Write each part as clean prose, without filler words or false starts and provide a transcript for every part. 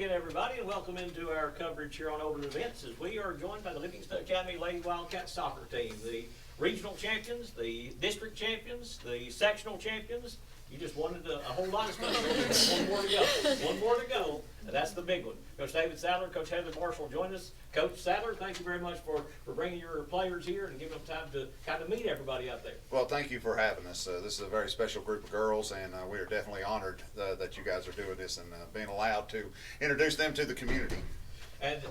again, everybody, and welcome into our coverage here on Open Events as we are joined by the Livingston Academy Lady Wildcats soccer team, the regional champions, the district champions, the sectional champions. You just wanted a whole lot of stuff. One more to go. One more to go, and that's the big one. Coach David Sadler, Coach Heather Marshall join us. Coach Sadler, thank you very much for bringing your players here and giving them time to kind of meet everybody out there. Well, thank you for having us. This is a very special group of girls, and we are definitely honored that you guys are doing this and being allowed to introduce them to the community. And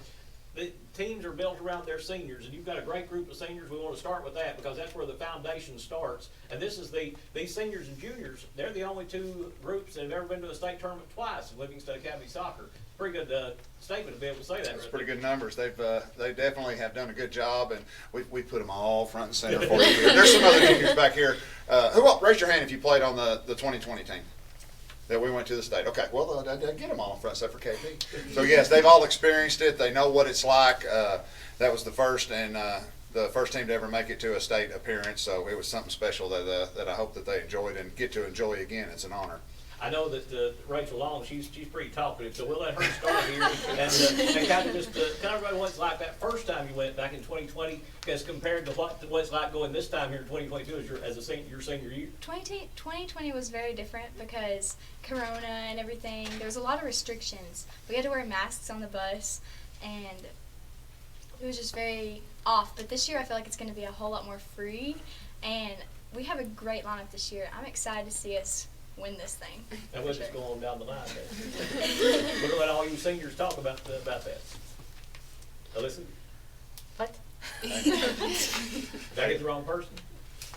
the teams are built around their seniors, and you've got a great group of seniors. We want to start with that because that's where the foundation starts. And this is these seniors and juniors, they're the only two groups that have ever been to a state tournament twice in Livingston Academy soccer. Pretty good statement to be able to say that. That's pretty good numbers. They definitely have done a good job, and we put them all front and center for you. There's some other juniors back here. Raise your hand if you played on the 2020 team that we went to the state. Okay, well, get them all in front, except for KP. So, yes, they've all experienced it. They know what it's like. That was the first team to ever make it to a state appearance, so it was something special that I hope that they enjoyed and get to enjoy again. It's an honor. I know that Rachel Long, she's pretty talkative, so we'll let her start here and kind of just tell everybody what it's like that first time you went back in 2020 as compared to what it's like going this time here in 2022 as your senior year. 2020 was very different because Corona and everything. There was a lot of restrictions. We had to wear masks on the bus, and it was just very off. But this year I feel like it's going to be a whole lot more free, and we have a great lineup this year. I'm excited to see us win this thing. And we'll just go on down the line there. We're going to let all you seniors talk about that. Alyssa? What? Did I get the wrong person?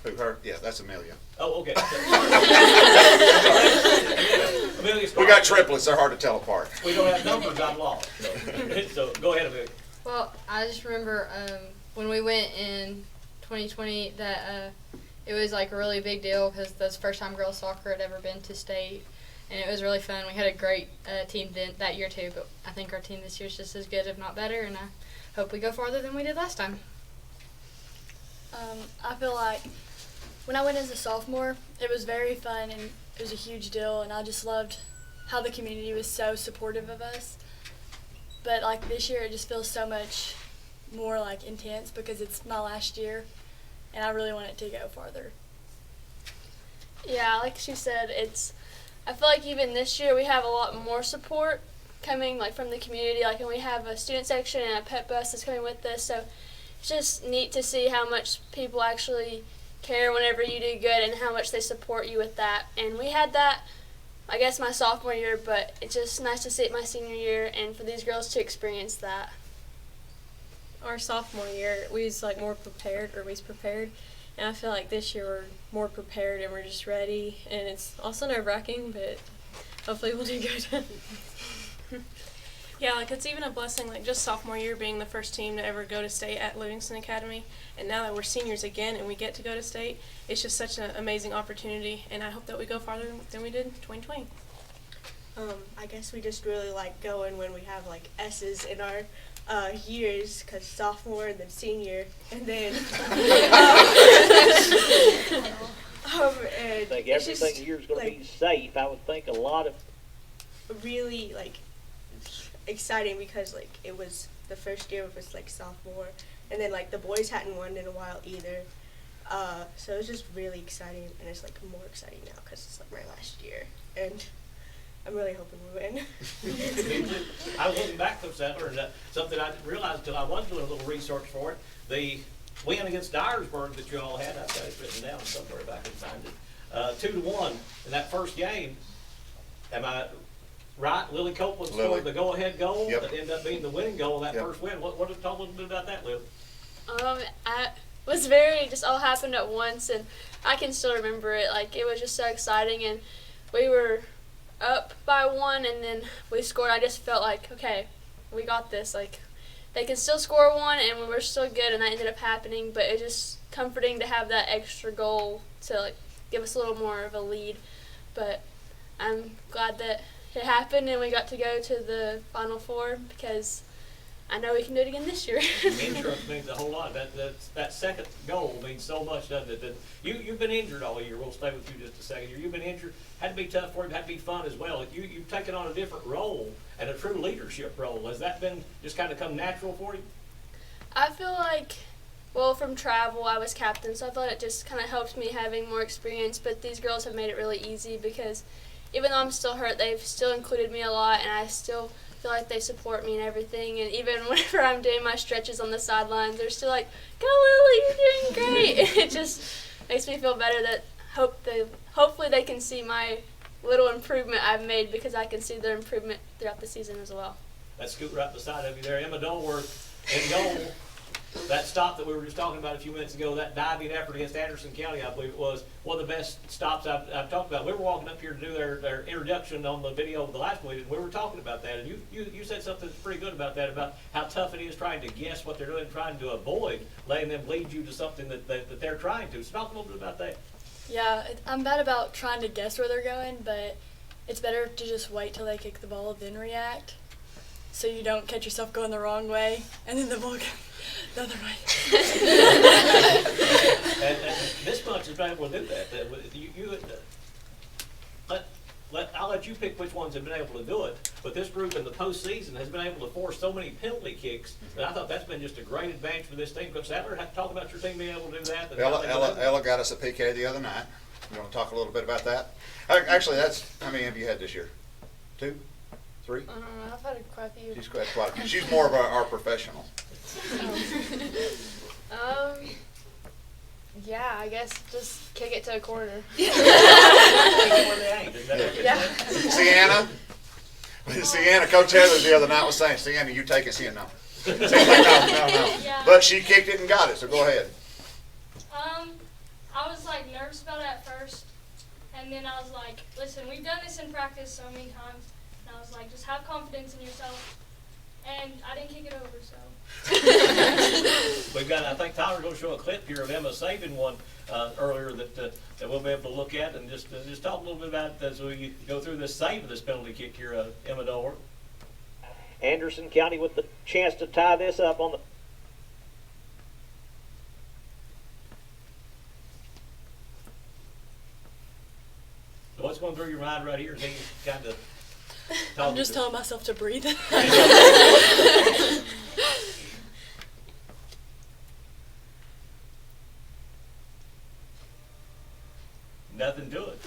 Who heard? Yeah, that's Amelia. Oh, okay. Amelia, We got triplets. They're hard to tell apart. We don't have numbers. I'm lost. So go ahead, Amelia. Well, I just remember when we went in 2020 that it was like a really big deal because that's the first time girls soccer had ever been to state, and it was really fun. We had a great team that year too, but I think our team this year is just as good, if not better, and I hope we go farther than we did last time. I feel like when I went as a sophomore, it was very fun and it was a huge deal, and I just loved how the community was so supportive of us. But like this year, it just feels so much more like intense because it's my last year, and I really want it to go farther. Yeah, like she said, I feel like even this year we have a lot more support coming like from the community, and we have a student section and a pet bus that's coming with us, so it's just neat to see how much people actually care whenever you do good and how much they support you with that. And we had that, I guess, my sophomore year, but it's just nice to see it my senior year and for these girls to experience that. Our sophomore year, we was more prepared, and I feel like this year we're more prepared and we're just ready, and it's also nerve-wracking, but hopefully we'll do good. Yeah, it's even a blessing, just sophomore year being the first team to ever go to state at Livingston Academy, and now that we're seniors again and we get to go to state, it's just such an amazing opportunity, and I hope that we go farther than we did in 2020. I guess we just really like going when we have S's in our years, because sophomore and then senior, and then I think everything here is going to be safe. I would think a lot of really exciting because it was the first year it was sophomore, and then the boys hadn't won in a while either, so it was just really exciting, and it's more exciting now because it's my last year, and I'm really hoping we win. I was looking back, Coach Sadler, and something I didn't realize until I was doing a little research for it. The win against Dyersburg that you all had, I've got it written down somewhere if I can find it, 2-1 in that first game. Am I right? Lily Copeland scored the go-ahead goal that ended up being the winning goal in that first win. What talk a little bit about that, Lily? I was very, just all happened at once, and I can still remember it. It was just so exciting, and we were up by 1, and then we scored. I just felt okay, we got this. They can still score 1, and we were still good, and that ended up happening. But it's just comforting to have that extra goal to give us a little more of a lead. But I'm glad that it happened, and we got to go to the Final Four because I know we can do it again this year. Insurance means a whole lot. That second goal means so much, doesn't it? That you've been injured all year. We'll stay with you just a second here. You've been injured. Had to be tough for you. Had to be fun as well. You've taken on a different role and a true leadership role. Has that been just kind of come natural for you? I feel like, well, from travel, I was captain, so I thought it just kind of helped me having more experience. But these girls have made it really easy because even though I'm still hurt, they've still included me a lot, and I still feel like they support me and everything. And even whenever I'm doing my stretches on the sidelines, they're still like, "Go Lily, you're doing great." It just makes me feel better that hopefully they can see my little improvement I've made, because I can see their improvement throughout the season as well. That scoot right beside of you there, Emma Dolworth in goal. That stop that we were just talking about a few minutes ago, that diving effort against Anderson County, I believe it was one of the best stops I've talked about. We were walking up here to do their introduction on the video of the last one, and we were talking about that. And you said something pretty good about that, about how tough it is trying to guess what they're doing, trying to avoid letting them lead you to something that they're trying to. So talk a little bit about that. Yeah, I'm bad about trying to guess where they're going, but it's better to just wait till they kick the ball, then react, so you don't catch yourself going the wrong way, and then the ball goes the other way. and this bunch has been able to do that. I'll let you pick which ones have been able to do it, but this group in the postseason has been able to force so many penalty kicks that I thought that's been just a great advantage for this team. Coach Sadler, talk about your team being able to do that. Ella got us a PK the other night. You want to talk a little bit about that? Actually, how many have you had this year? 2? 3? I don't know. I've had quite a few. She's quite a few. She's more of our professional. Yeah, I guess just kick it to a corner. Yeah. Sienna, Coach Heather the other night was saying, Sienna, you take it, Sienna. No. Yeah. But she kicked it and got it, so go ahead. I was like nervous about it at first, and then I was like, listen, we've done this in practice so many times, and I was like, just have confidence in yourself, and I didn't kick it over, so. We've got, I think Tyler's going to show a clip here of Emma saving one earlier that we'll be able to look at, and just talk a little bit about it as we go through this save of this penalty kick here, Emma Dolworth. Anderson County with the chance to tie this up on the. So what's going through your mind right here? He kind of. I'm just telling myself to breathe. Nothing to it.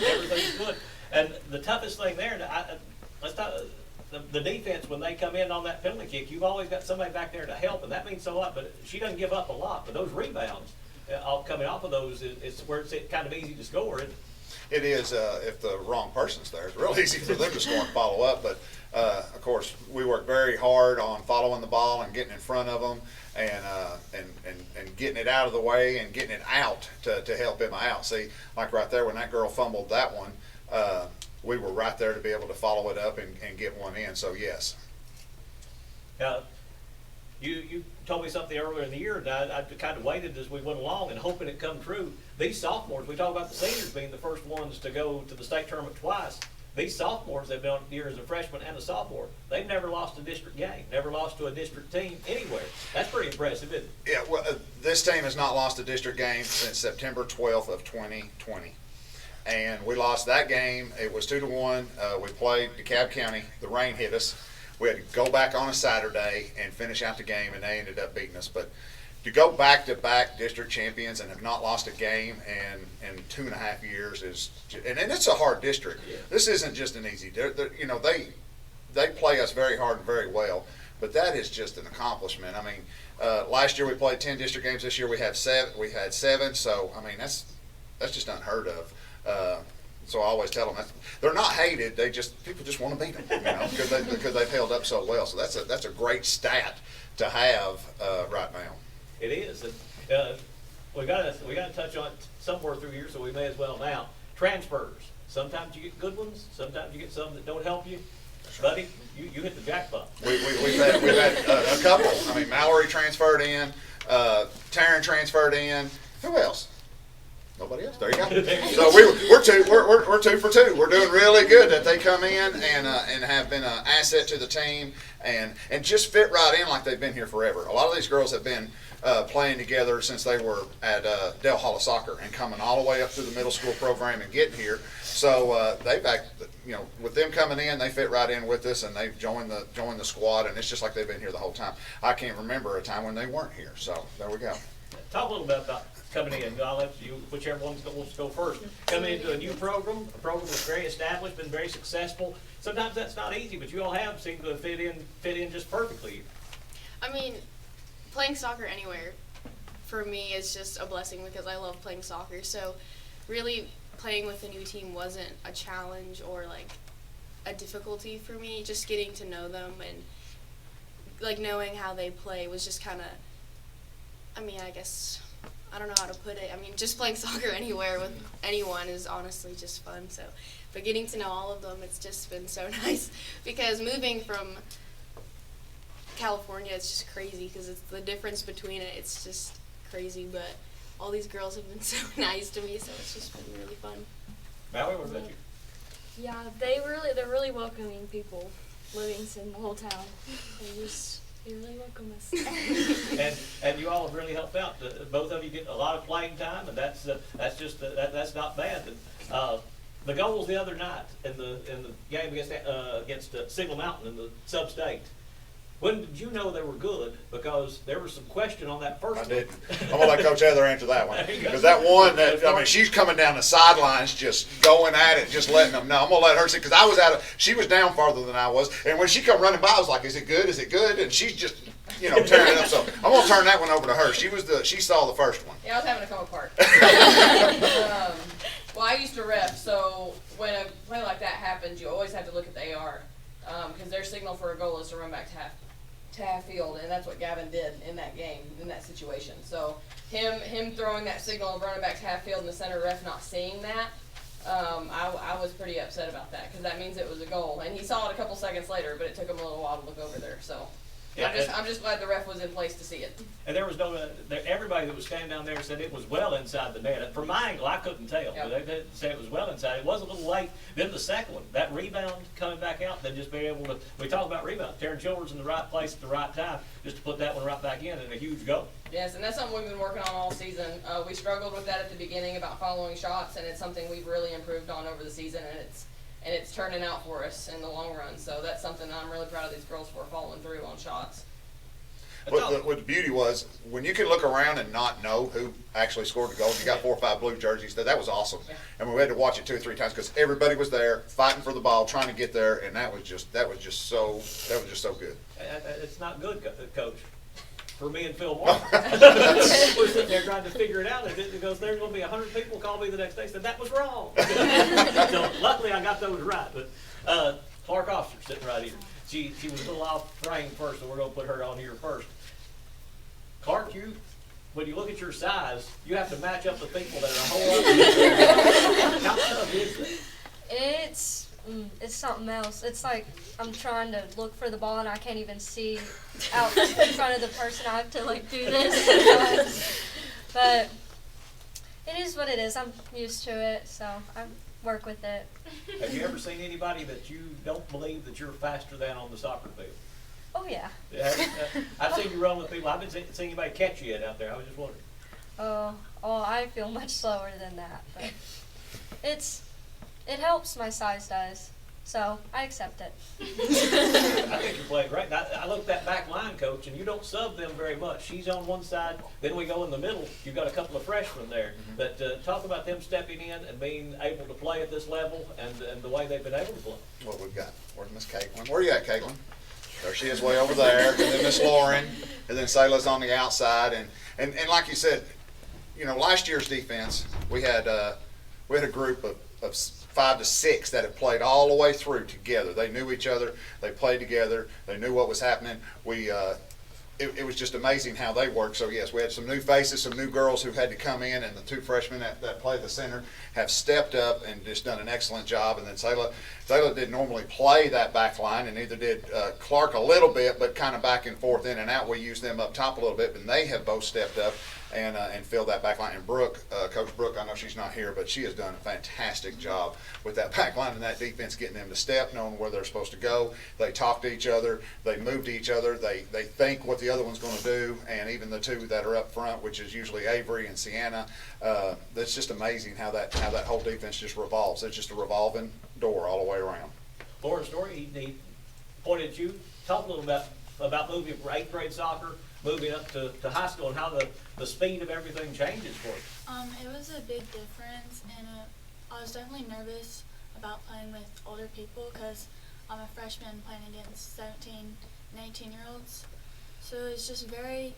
Everything's good. And the toughest thing there, let's talk, the defense, when they come in on that penalty kick, you've always got somebody back there to help, and that means a lot. But she doesn't give up a lot. But those rebounds, coming off of those, it's where it's kind of easy to score. It is, if the wrong person's there, it's real easy for them to score and follow up. But, of course, we work very hard on following the ball and getting in front of them and getting it out of the way and getting it out to help him out. See, like right there when that girl fumbled that one, we were right there to be able to follow it up and get one in. So, yes. You told me something earlier in the year, and I kind of waited as we went along and hoping it come true. These sophomores, we talk about the seniors being the first ones to go to the state tournament twice. These sophomores, they've been here as a freshman and a sophomore. They've never lost a district game, never lost to a district team anywhere. That's pretty impressive, isn't it? Yeah, well, this team has not lost a district game since September 12th of 2020. And we lost that game. It was 2-1. We played DeKalb County. The rain hit us. We had to go back on a Saturday and finish out the game, and they ended up beating us. But to go back-to-back district champions and have not lost a game in 2.5 years is, and it's a hard district. Yeah. This isn't just an easy. They play us very hard and very well, but that is just an accomplishment. I mean, last year we played 10 district games. This year we had 7. So I mean that's just unheard of. So I always tell them they're not hated. People just want to beat them, because they've held up so well. So that's a great stat to have right now. It is. We got to touch on it somewhere through here, so we may as well now. Transfers. Sometimes you get good ones. Sometimes you get some that don't help you. Buddy, you hit the jackpot. We've had a couple. I mean, Mallory transferred in. Taryn transferred in. Who else? Nobody else. There you go. So we're 2 for 2. We're doing really good that they come in and have been an asset to the team and just fit right in like they've been here forever. A lot of these girls have been playing together since they were at Dale Hall of Soccer and coming all the way up through the middle school program and getting here. So with them coming in, they fit right in with us and they've joined the squad, and it's just like they've been here the whole time. I can't remember a time when they weren't here. So there we go. Talk a little bit about coming in. I'll let you, whichever one wants to go first. Coming into a new program, a program that's very established, been very successful. Sometimes that's not easy, but you all have seemed to fit in just perfectly. I mean, playing soccer anywhere for me is just a blessing because I love playing soccer. So really playing with a new team wasn't a challenge or like a difficulty for me. Just getting to know them and like knowing how they play was just kind of, I mean, I guess, I don't know how to put it. I mean, just playing soccer anywhere with anyone is honestly just fun. So, but getting to know all of them, it's just been so nice because moving from California, it's just crazy because it's the difference between it. It's just crazy, but all these girls have been so nice to me, so it's just been really fun. Mallory, what about you? Yeah, they're really welcoming people. Livingston, the whole town. They really welcome us. and you all have really helped out. Both of you get a lot of playing time, and that's not bad. The goals the other night in the game against Signal Mountain in the sub-state. When did you know they were good? Because there was some question on that first one. I didn't. I'm going to let Coach Heather answer that one. Because that one, she's coming down the sidelines just going at it, just letting them know. I'm going to let her see, because she was down farther than I was. And when she come running by, I was like, is it good? Is it good? And she's just, tearing it up. So I'm going to turn that one over to her. She saw the first one. Yeah, I was having to come apart. Well, I used to ref, so when a play like that happens, you always have to look at the AR. Because their signal for a goal is to run back to half field, and that's what Gavin did in that game, in that situation. So him throwing that signal of running back to half field and the center ref not seeing that, I was pretty upset about that because that means it was a goal. And he saw it a couple seconds later, but it took him a little while to look over there. So I'm just glad the ref was in place to see it. And there was everybody that was standing down there said it was well inside the net. From my angle, I couldn't tell. Yep. They did say it was well inside. It was a little late. Then the second one, that rebound coming back out, then just being able to, we talk about rebound, Taryn Childers in the right place at the right time, just to put that one right back in and a huge goal. Yes, and that's something we've been working on all season. We struggled with that at the beginning about following shots, and it's something we've really improved on over the season, and it's turning out for us in the long run. So that's something I'm really proud of these girls for, following through on shots. What the beauty was, when you can look around and not know who actually scored the goal, you got 4 or 5 blue jerseys, that was awesome. Yeah. And we had to watch it 2 or 3 times because everybody was there fighting for the ball, trying to get there, and that was just so good. It's not good, Coach, for me and Phil Martin. We're sitting there trying to figure it out, and it goes, there's going to be 100 people call me the next day and said, that was wrong. So luckily I got those right. But Clark Officer sitting right here. She was a little off frame first, so we're going to put her on here first. Clark, when you look at your size, you have to match up the people that are a whole lot bigger. How tough is it? It's something else. It's like I'm trying to look for the ball and I can't even see out in front of the person. I have to do this. But it is what it is. I'm used to it, so I work with it. Have you ever seen anybody that you don't believe that you're faster than on the soccer field? Oh yeah. I've seen you run with people. I haven't seen anybody catch you yet out there. I was just wondering. Oh, I feel much slower than that, but it helps. My size does, so I accept it. I think you're playing great. I look at that back line, Coach, and you don't sub them very much. She's on one side, then we go in the middle. You've got a couple of freshmen there. But talk about them stepping in and being able to play at this level and the way they've been able to play. What we've got. Where's Miss Caitlin? Where are you at, Caitlin? There she is, way over there. And then Miss Lauren, and then Sayla's on the outside. And like you said, last year's defense, we had a group of 5 to 6 that have played all the way through together. They knew each other. They played together. They knew what was happening. It was just amazing how they worked. So yes, we had some new faces, some new girls who had to come in, and the 2 freshmen that play the center have stepped up and just done an excellent job. And then Sayla didn't normally play that back line, and neither did Clark a little bit, but kind of back and forth in and out. We used them up top a little bit, but they have both stepped up and fill that back line. And Brooke, Coach Brooke, I know she's not here, but she has done a fantastic job with that back line and that defense, getting them to step, knowing where they're supposed to go. They talk to each other, they move to each other, they think what the other one's going to do, and even the two that are up front, which is usually Avery and Sienna, that's just amazing how that whole defense just revolves. It's just a revolving door all the way around. Lauren Story, he pointed at you. Talk a little about moving from 8th grade soccer, moving up to high school, and how the speed of everything changes for you. It was a big difference, and I was definitely nervous about playing with older people because I'm a freshman playing against 17 and 18-year-olds. So it was just very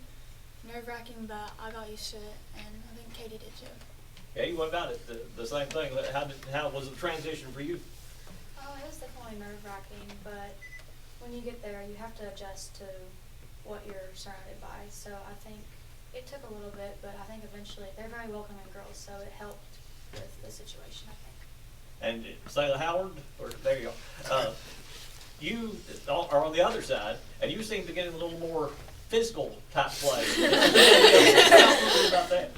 nerve-wracking, but I got used to it, and I think Katie did too. Yeah, what about it? The same thing. How was the transition for you? Oh, it was definitely nerve-wracking, but when you get there, you have to adjust to what you're surrounded by. So I think it took a little bit, but I think eventually they're very welcoming girls, so it helped with the situation, I think. And Sayla Howard, or there you go. You are on the other side, and you seem to get in a little more physical type play. Talk a little bit about that.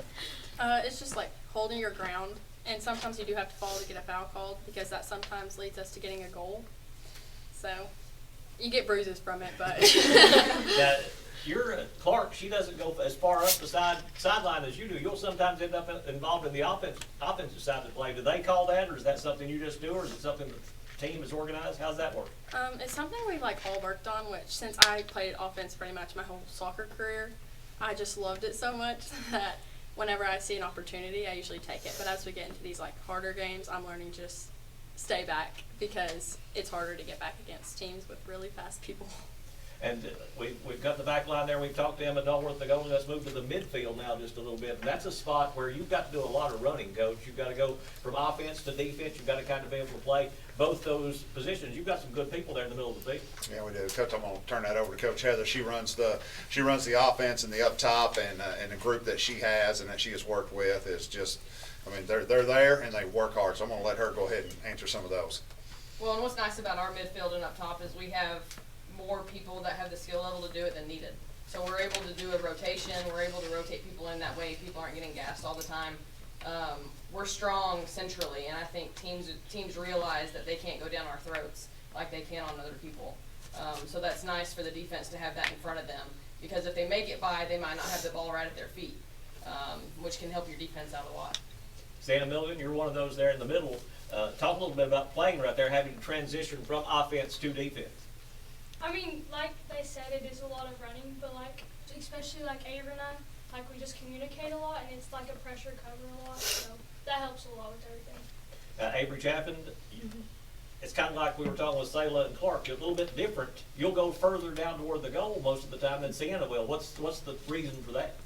It's just like holding your ground, and sometimes you do have to fall to get a foul called because that sometimes leads us to getting a goal. So you get bruises from it, but Now, you're Clark. She doesn't go as far up the sideline as you do. You'll sometimes end up involved in the offensive side of the play. Do they call that, or is that something you just do, or is it something the team is organized? How's that work? it's something we've like all worked on. Which since I played offense pretty much my whole soccer career, I just loved it so much that whenever I see an opportunity, I usually take it. But as we get into these like harder games, I'm learning just stay back because it's harder to get back against teams with really fast people. And we've got the back line there. We've talked to Emma Dulworth, the goalie. Let's move to the midfield now just a little bit. And that's a spot where you've got to do a lot of running, Coach. You've got to go from offense to defense. You've got to kind of be able to play both those positions. You've got some good people there in the middle of the field. Yeah, we do. Coach, I'm going to turn that over to Coach Heather. She runs the offense and the up top, and the group that she has and that she has worked with is just, I mean, they're there and they work hard. So I'm going to let her go ahead and answer some of those. Well, and what's nice about our midfield and up top is we have more people that have the skill level to do it than needed. So we're able to do a rotation. We're able to rotate people in that way. People aren't getting gassed all the time. We're strong centrally, and I think teams realize that they can't go down our throats like they can on other people. So that's nice for the defense to have that in front of them, because if they make it by, they might not have the ball right at their feet, which can help your defense out a lot. Santa Milligan, you're one of those there in the middle. Talk a little bit about playing right there, having to transition from offense to defense. I mean, like they said, it is a lot of running, but like, especially like Avery and I, like we just communicate a lot, and it's like a pressure cover a lot, so that helps a lot with everything. Avery Chaffin, it's kind of like we were talking with Sayla and Clark, a little bit different. You'll go further down toward the goal most of the time than Sienna will. What's the reason for that?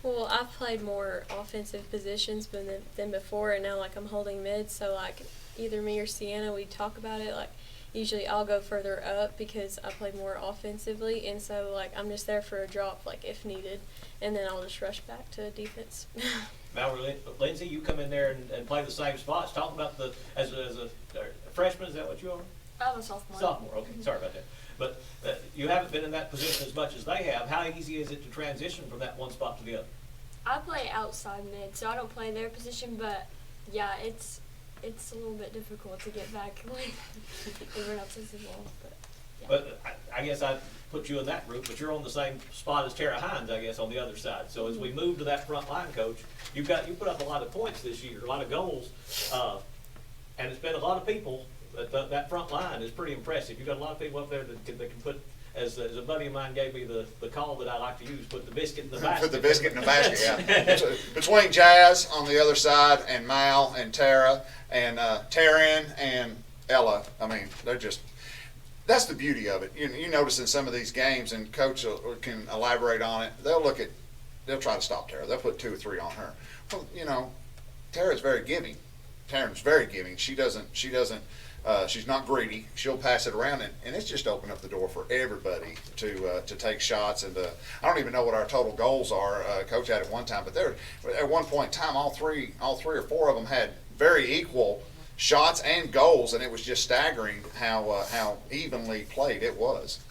Well, I've played more offensive positions than before, and now like I'm holding mid, so like either me or Sienna, we talk about it. Like usually I'll go further up because I play more offensively, and so like I'm just there for a drop like if needed, and then I'll just rush back to defense. Mallory Lindsay, you come in there and play the same spots. Talk about as a freshman, is that what you are? I'm a sophomore. Sophomore, okay, sorry about that. But you haven't been in that position as much as they have. How easy is it to transition from that one spot to the other? I play outside mid, so I don't play their position, but yeah, it's a little bit difficult to get back when everyone else is involved. But I guess I'd put you in that group, but you're on the same spot as Tara Hines, I guess, on the other side. So as we move to that front line, Coach, you put up a lot of points this year, a lot of goals, and it's been a lot of people. That front line is pretty impressive. You've got a lot of people up there that can put, as a buddy of mine gave me the call that I like to use, put the biscuit in the basket. Put the biscuit in the basket, yeah. Between Jazz on the other side and Mal and Tara and Taryn and Ella, I mean, they're just, that's the beauty of it. You notice in some of these games, and Coach can elaborate on it, they'll try to stop Tara. They'll put 2 or 3 on her. Well, Tara's very giving. Taryn's very giving. She's not greedy. She'll pass it around, and it's just opened up the door for everybody to take shots. And I don't even know what our total goals are. Coach had it one time, but at one point in time, all three or four of them had very equal shots and goals, and it was just staggering how evenly played it was.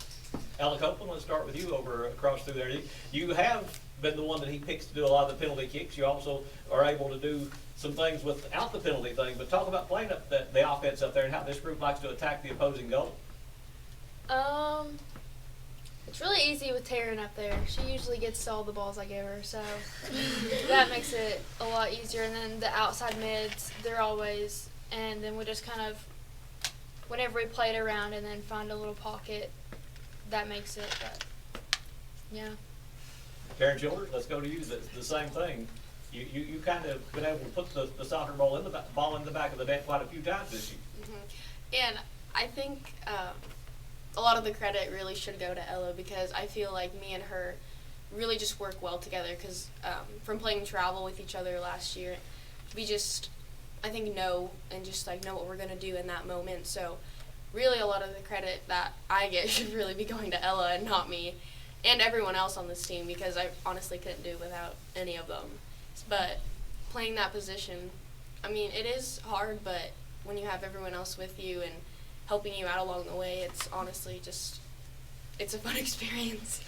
Ella Copeland, let's start with you over across through there. You have been the one that he picks to do a lot of the penalty kicks. You also are able to do some things without the penalty thing. But talk about playing up the offense up there and how this group likes to attack the opposing goal. It's really easy with Taryn up there. She usually gets all the balls I give her, so that makes it a lot easier. And then the outside mids, they're always, and then we just kind of, whenever we play it around and then find a little pocket, that makes it, but, yeah. Taryn Childers, let's go to you. The same thing. You kind of been able to put the soccer ball in the back of the net quite a few times this year. And I think a lot of the credit really should go to Ella, because I feel like me and her really just work well together, because from playing travel with each other last year, we just, I think, know what we're going to do in that moment. So really a lot of the credit that I get should really be going to Ella and not me and everyone else on this team, because I honestly couldn't do it without any of them. But playing that position, I mean, it is hard, but when you have everyone else with you and helping you out along the way, it's honestly just, it's a fun experience.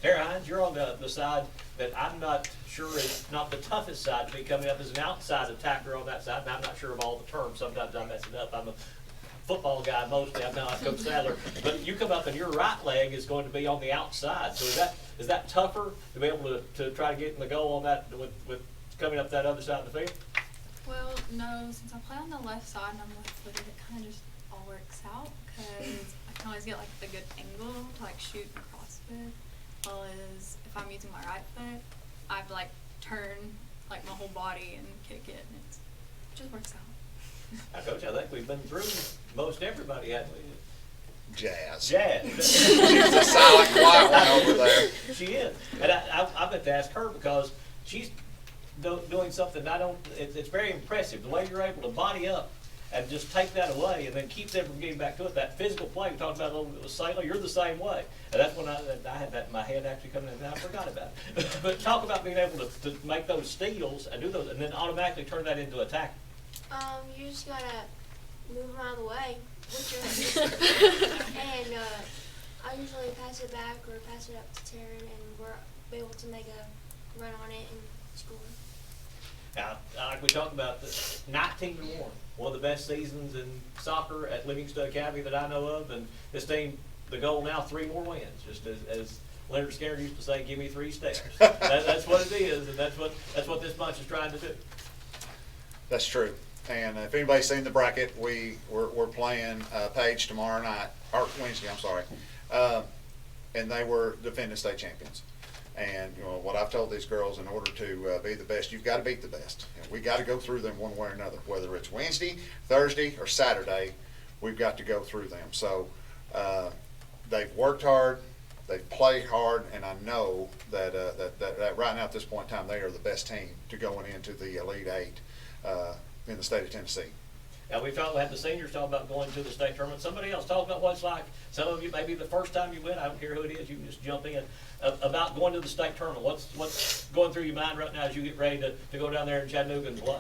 Tara Hines, you're on the side that I'm not sure is not the toughest side to be, coming up as an outside attacker on that side, and I'm not sure of all the terms. Sometimes I mess it up. I'm a football guy mostly. I'm not like Coach Sadler. But you come up and your right leg is going to be on the outside. So is that tougher to be able to try to get in the goal on that with coming up that other side of the field? Well, no, since I play on the left side and I'm left-footed, it kind of just all works out, because I can always get like a good angle to like shoot and cross with. Whereas if I'm using my right foot, I have to like turn like my whole body and kick it, and it just works out. Now, Coach, I think we've been through most everybody, haven't we? Jazz. She's the silent, quiet one over there. She is. And I meant to ask her, because she's doing something it's very impressive. The way you're able to body up and just take that away and then keep them from getting back to it. That physical play we talked about a little bit with Sailor, you're the same way. And that's when I had that in my head actually coming in, and I forgot about it. But talk about being able to make those steals and do those, and then automatically turn that into attack. You just gotta move them out of the way with your and I usually pass it back or pass it up to Taryn, and we're able to make a run on it and score. Now, like we talked about, the 19-1, one of the best seasons in soccer at Livingston Academy that I know of, and this team, the goal now, 3 more wins. Just as Leonard Skinner used to say, "Give me 3 stars." That's what it is, and that's what this bunch is trying to do. That's true. And if anybody's seen the bracket, we're playing Page tomorrow night, or Wednesday, I'm sorry. And they were defending state champions. And you know what I've told these girls: in order to be the best, you've got to beat the best. And we got to go through them one way or another, whether it's Wednesday, Thursday, or Saturday. We've got to go through them. So they've worked hard, they've played hard, and I know that right now at this point in time, they are the best team to going into the Elite Eight in the state of Tennessee. Now, we had the seniors talk about going to the state tournament. Somebody else talk about what it's like. Some of you, maybe the first time you went, I don't care who it is, you can just jump in, about going to the state tournament. What's going through your mind right now as you get ready to go down there in Chattanooga and play?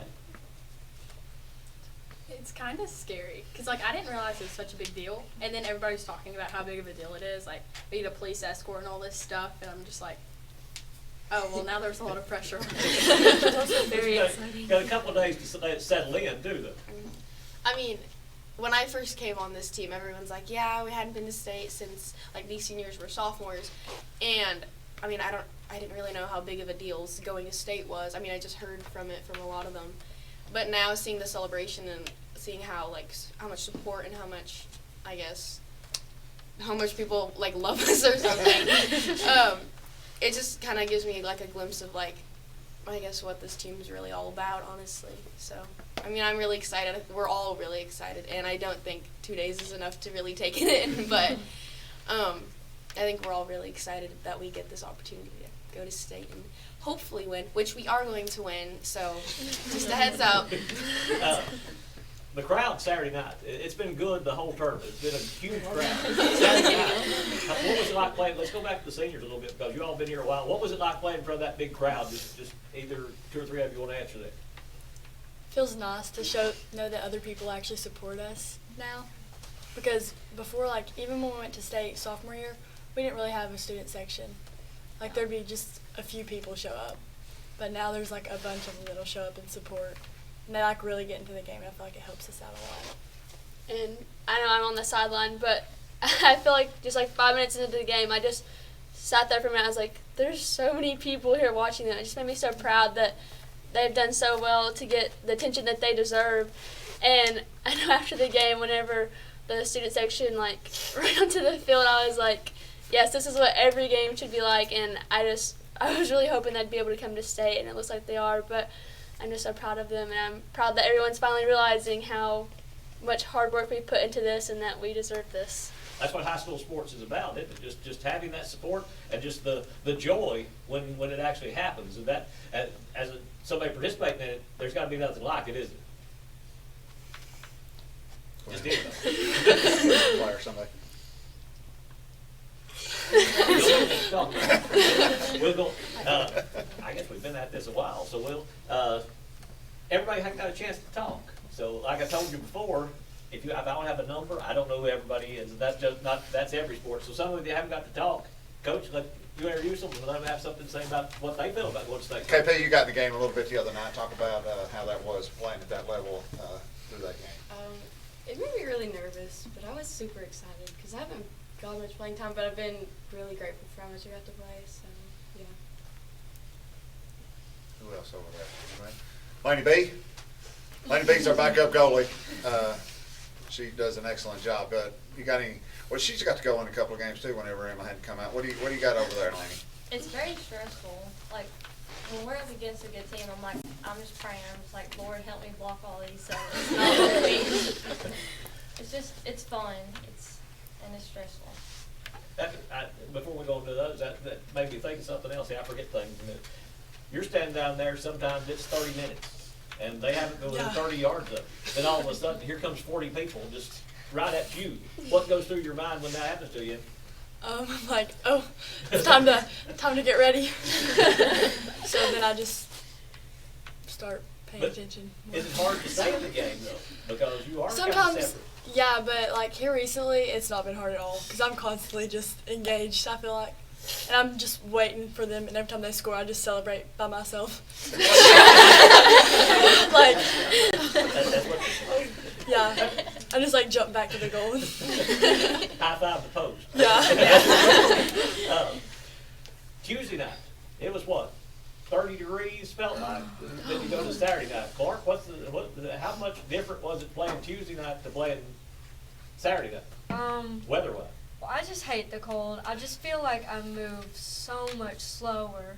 It's kind of scary, because like I didn't realize it was such a big deal, and then everybody's talking about how big of a deal it is. Like we need a police escort and all this stuff, and I'm just like, oh well, now there's a lot of pressure on me. It's also very exciting. Got a couple of days to settle in, too, though. I mean, when I first came on this team, everyone's like, yeah, we hadn't been to state since like these seniors were sophomores, and I mean, I didn't really know how big of a deal going to state was. I mean, I just heard from it from a lot of them, but now seeing the celebration and seeing how much support and how much, I guess, how much people like love us or something, it just kind of gives me like a glimpse of like, I guess, what this team is really all about, honestly. So, I mean, I'm really excited. We're all really excited, and I don't think 2 days is enough to really take it in, but I think we're all really excited that we get this opportunity to go to state and hopefully win, which we are going to win, so just a heads up. The crowd Saturday night, it's been good the whole tournament. It's been a huge crowd. Saturday night, what was it like playing? Let's go back to the seniors a little bit, because you all been here a while. What was it like playing in front of that big crowd? Just either 2 or 3 of you want to answer that. Feels nice to know that other people actually support us now, because before, like, even when we went to state sophomore year, we didn't really have a student section. Like there'd be just a few people show up, but now there's like a bunch of them that'll show up and support. And they like really get into the game, and I feel like it helps us out a lot. And I know I'm on the sideline, but I feel like just like 5 minutes into the game, I just sat there for a minute. I was like, there's so many people here watching them. It just made me so proud that they've done so well to get the attention that they deserve. And I know after the game, whenever the student section like ran onto the field, I was like, yes, this is what every game should be like. And I was really hoping they'd be able to come to state, and it looks like they are. But I'm just so proud of them, and I'm proud that everyone's finally realizing how much hard work we put into this and that we deserve this. That's what high school sports is about, isn't it? Just having that support and just the joy when it actually happens. And that, as somebody participating in it, there's got to be nothing like it, is it? Just it. Player, somebody. We'll go. I guess we've been at this a while, so we'll. Everybody hasn't got a chance to talk. So, like I told you before, if I don't have a number, I don't know who everybody is. That's every sport. So some of you haven't got to talk. Coach, let you introduce them and let them have something to say about what they feel about going to state. KP, you got in the game a little bit the other night. Talk about how that was playing at that level through that game. It made me really nervous, but I was super excited because I haven't got much playing time, but I've been really grateful for how much I got to play, so yeah. Who else over there? Laney B? Laney B's our backup goalie. She does an excellent job. But you got any? Well, she's got to go in a couple of games too. Whenever Emma had to come out, what do you got over there, Laney? It's very stressful. Like when we're up against a good team, I'm just praying. I'm just like, Lord, help me block all these. So it's not really. It's fun. And it's stressful. Before we go into those, that made me think of something else. I forget things. You're standing down there. Sometimes it's 30 minutes, and they haven't gone 30 yards up. Then all of a sudden, here comes 40 people just right at you. What goes through your mind when that happens to you? I'm like, oh, it's time to get ready. So then I just start paying attention. Is it hard to stay in the game though? Because you are sometimes, kind of separate. Yeah, but like here recently, it's not been hard at all because I'm constantly just engaged. I feel like, and I'm just waiting for them. And every time they score, I just celebrate by myself. Like, yeah, I just like jump back to the goal. High five the post. Yeah. Tuesday night, it was what? 30 degrees felt like. Then you go to Saturday night. Clark, how much different was it playing Tuesday night to playing Saturday night? Weather-wise. Well, I just hate the cold. I just feel like I move so much slower,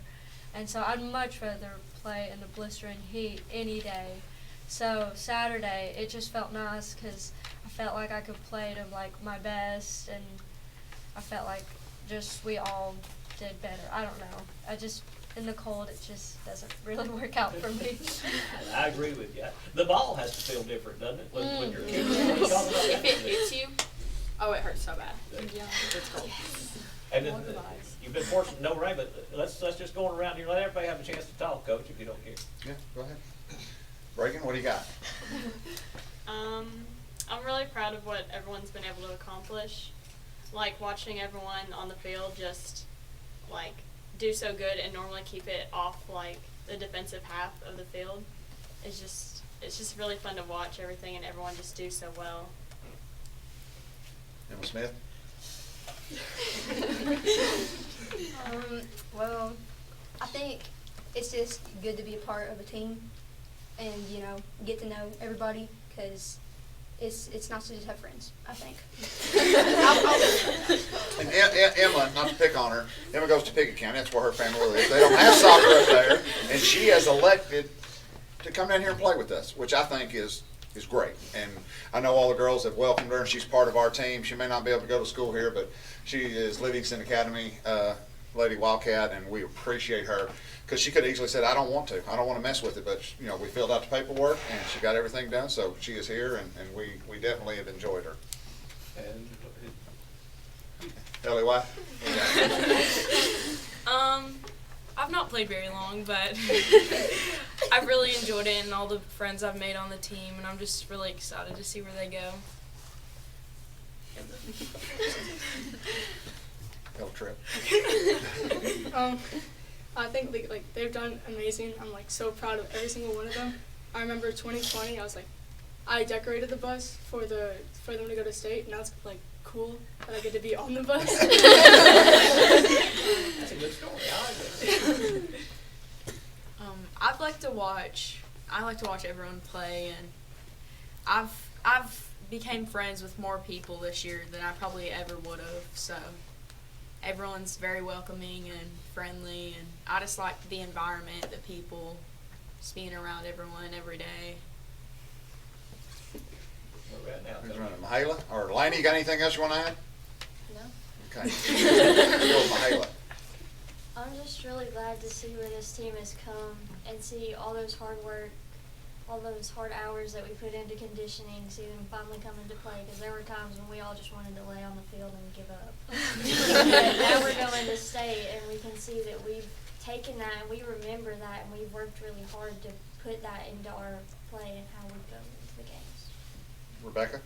and so I'd much rather play in the blistering heat any day. So Saturday, it just felt nice because I felt like I could play to like my best, and I felt like just we all did better. I don't know. In the cold, it just doesn't really work out for me. I agree with you. The ball has to feel different, doesn't it? When you're kicking. If it hits you, oh, it hurts so bad. Yeah. It's cold. And then, you've been fortunate, no rain, but let's just go around here. Let everybody have a chance to talk, Coach, if you don't care. Yeah, go ahead. Reagan, what do you got? I'm really proud of what everyone's been able to accomplish. Like watching everyone on the field just like do so good and normally keep it off like the defensive half of the field. It's just really fun to watch everything and everyone just do so well. Emma Smith? Well, I think it's just good to be a part of a team and, get to know everybody because it's nice to just have friends, I think. And Emma, not to pick on her, Emma goes to Pickett County. That's where her family lives. They don't have soccer up there, and she has elected to come down here and play with us, which I think is great. And I know all the girls have welcomed her, and she's part of our team. She may not be able to go to school here, but she is Livingston Academy Lady Wildcat, and we appreciate her because she could have easily said, I don't want to mess with it, but we filled out the paperwork and she got everything done, so she is here, and we definitely have enjoyed her. And Ellie, why? I've not played very long, but I've really enjoyed it and all the friends I've made on the team, and I'm just really excited to see where they go. Trip. I think they've done amazing. I'm like so proud of every single one of them. I remember 2020. I decorated the bus for them to go to state, and now it's like cool that I get to be on the bus. That's a good story. I like it. I like to watch everyone play, and I've became friends with more people this year than I probably ever would have. So everyone's very welcoming and friendly, and I just like the environment, the people, just being around everyone every day. Right now, Who's running, Mahala? Or Laney, you got anything else you want to add? No. Okay. Go with Mahala. I'm just really glad to see where this team has come and see all those hard work, all those hard hours that we put into conditioning, see them finally come into play, because there were times when we all just wanted to lay on the field and give up. But now we're going to state, and we can see that we've taken that and we remember that, and we've worked really hard to put that into our play and how we go into the games. Rebecca?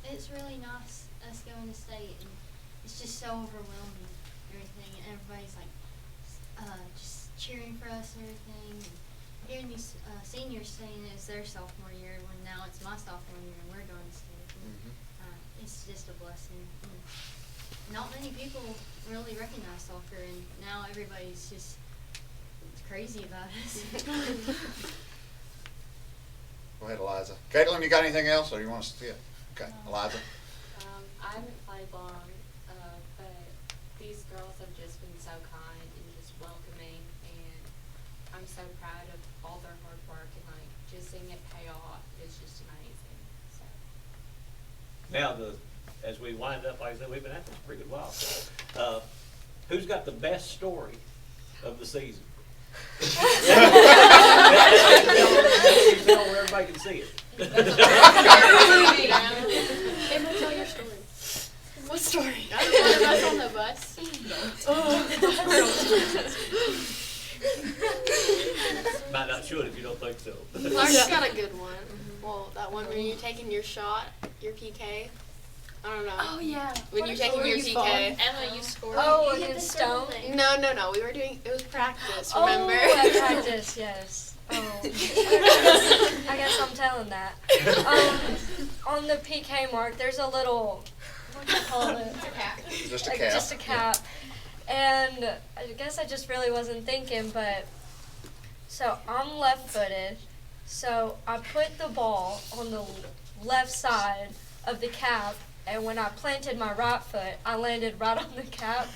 It's really nice us going to state, and it's just so overwhelming, everything, and everybody's like just cheering for us and everything. And hearing these seniors saying it's their sophomore year when now it's my sophomore year and we're going to state. And, it's just a blessing. And not many people really recognize soccer, and now everybody's just crazy about us. Go ahead, Eliza. Caitlin, you got anything else, or you want us to see it? Okay, Eliza. I haven't played long, but these girls have just been so kind and just welcoming, and I'm so proud of all their hard work, and like just seeing it pay off is just amazing. So. Now, as we wind up, like I said, we've been at this a pretty good while. Who's got the best story of the season? Tell where everybody can see it. Emma, tell your story. What story? I don't know, us on the bus. Might not should if you don't think so. Clark's got a good one. Well, that one where you're taking your shot, your PK. I don't know. Oh yeah. When you're taking your PK. Emma, you scored. Oh, you against Stone? No. We were doing, it was practice, Oh, remember? at practice, yes. Oh. I guess I'm telling that. On the PK mark, there's a little, what do you call it? Just a Like, cap. just a cap. And I guess I just really wasn't thinking, but so I'm left-footed, so I put the ball on the left side of the cap, and when I planted my right foot, I landed right on the cap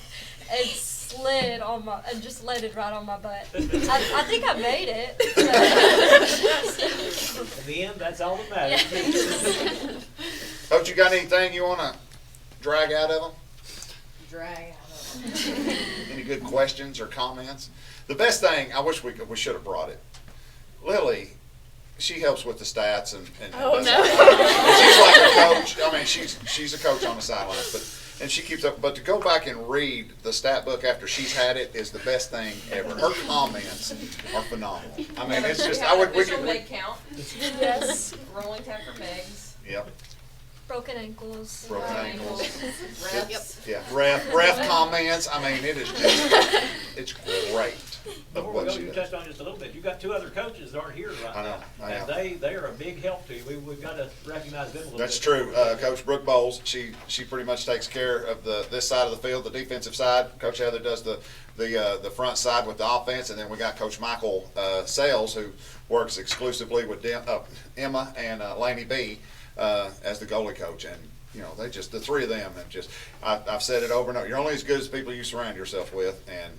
and slid on my, and just landed right on my butt. I think I made it. In the end, that's all that matters. Yes. Coach, you got anything you want to drag out of them? Drag out of them. Any good questions or comments? The best thing, I wish we should have brought it. Lily, she helps with the stats and Oh, does no. all that. She's like a coach. I mean, she's a coach on the sidelines, and she keeps up. But to go back and read the stat book after she's had it is the best thing ever. Her comments are phenomenal. I mean, it's just we could. Meg count. Yes. Rolling time for Megs. Yep. Broken ankles. Broken ankles. Refs. Yeah, ref comments. I mean, it is just, it's great. Of Before we what go, she you does. touched on just a little bit. You've got two other coaches that aren't here right I know, now. I And know. they are a big help to you. We've got to recognize them a little That's bit. true. Coach Brooke Bowles, she pretty much takes care of this side of the field, the defensive side. Coach Heather does the front side with the offense, and then we got Coach Michael Sales, who works exclusively with Emma and Laney B as the goalie coach. And you know, they just, the three of them, and just, I've said it over and over. You're only as good as the people you surround yourself with. And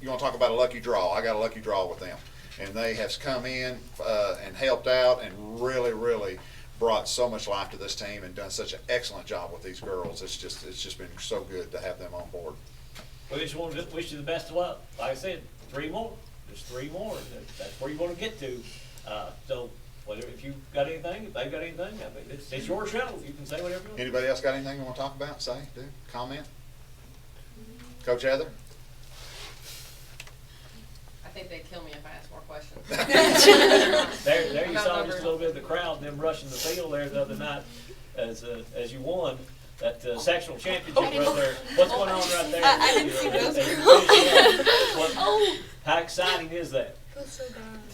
you want to talk about a lucky draw? I got a lucky draw with them, and they have come in and helped out and really brought so much life to this team and done such an excellent job with these girls. It's just been so good to have them on board. We just want to wish you the best of luck. Like I said, 3 more. There's 3 more. That's where you want to get to. So whether if you've got anything, if they've got anything, I mean, it's your show. You can say whatever you want. Anybody else got anything you want to talk about? Say, do, comment? Coach Heather? I think they'd kill me if I asked more questions. There you saw just a little bit of the crowd, them rushing the field there the other night as you won. that sectional championship right there. What's going on right there? I didn't see those What- How exciting is that?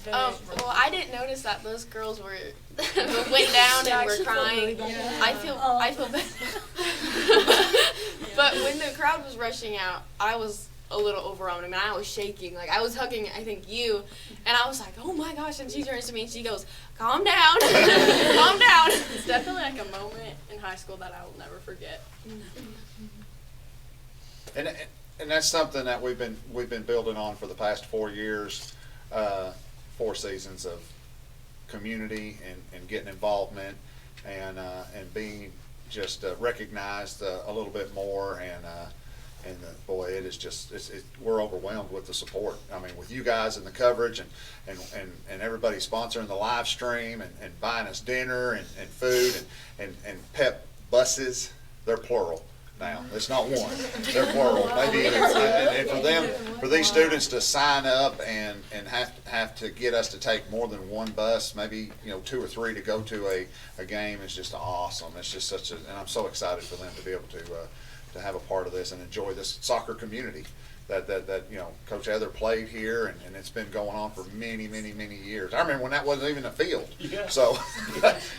Well, I didn't notice that those girls were went down and were crying. I feel bad. But when the crowd was rushing out, I was a little overwhelmed. I mean, I was shaking. Like, I was hugging, I think, you, and I was like, oh my gosh, and she turns to me and she goes, calm down, calm down. It's definitely like a moment in high school that I will never forget. And that's something that we've been building on for the past 4 years, 4 seasons of community and getting involvement and being just recognized a little bit more and boy, it is just we're overwhelmed with the support. I mean, with you guys and the coverage and everybody sponsoring the live stream and buying us dinner and food and pep buses. They're plural now. It's not one. They're plural. Maybe and for these students to sign up and have to get us to take more than one bus, maybe 2 or 3 to go to a game is just awesome. It's just and I'm so excited for them to be able to have a part of this and enjoy this soccer community that Coach Heather played here and it's been going on for many years. I remember when that wasn't even a field. Yeah. So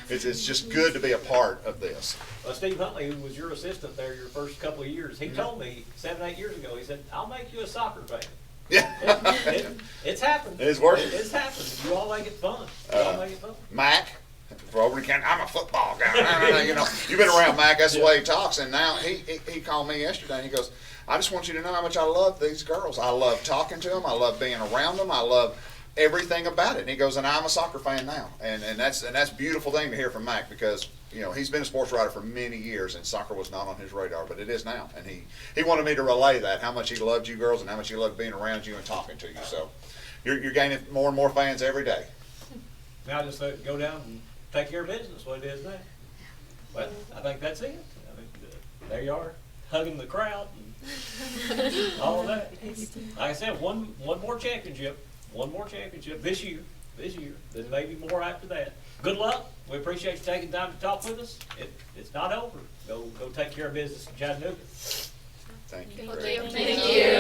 it's just good to be a part of this. Well, Steve Huntley, who was your assistant there your first couple of years, he told me 7-8 years ago, he said, I'll make you a soccer fan. Yeah. It's happened. It's working. It's happened. You all make it fun. You all make it fun. Mac, for Overton County, I'm a football guy. You've been around Mac, that's the way he talks. And now he called me yesterday and he goes, I just want you to know how much I love these girls. I love talking to them. I love being around them. I love everything about it. And he goes, and I'm a soccer fan now. And that's a beautiful thing to hear from Mac because, he's been a sports writer for many years and soccer was not on his radar, but it is now. And he wanted me to relay that, how much he loved you girls and how much he loved being around you and talking to you. So you're gaining more and more fans every day. Now just go down and take care of business, what it is now. Well, I think that's it. I mean, there you are, hugging the crowd and all of that. Like I said, one more championship this year, then maybe more after that. Good luck. We appreciate you taking time to talk with us. It's not over. Go take care of business in Chattanooga. Thank you. Thank you. Thank you.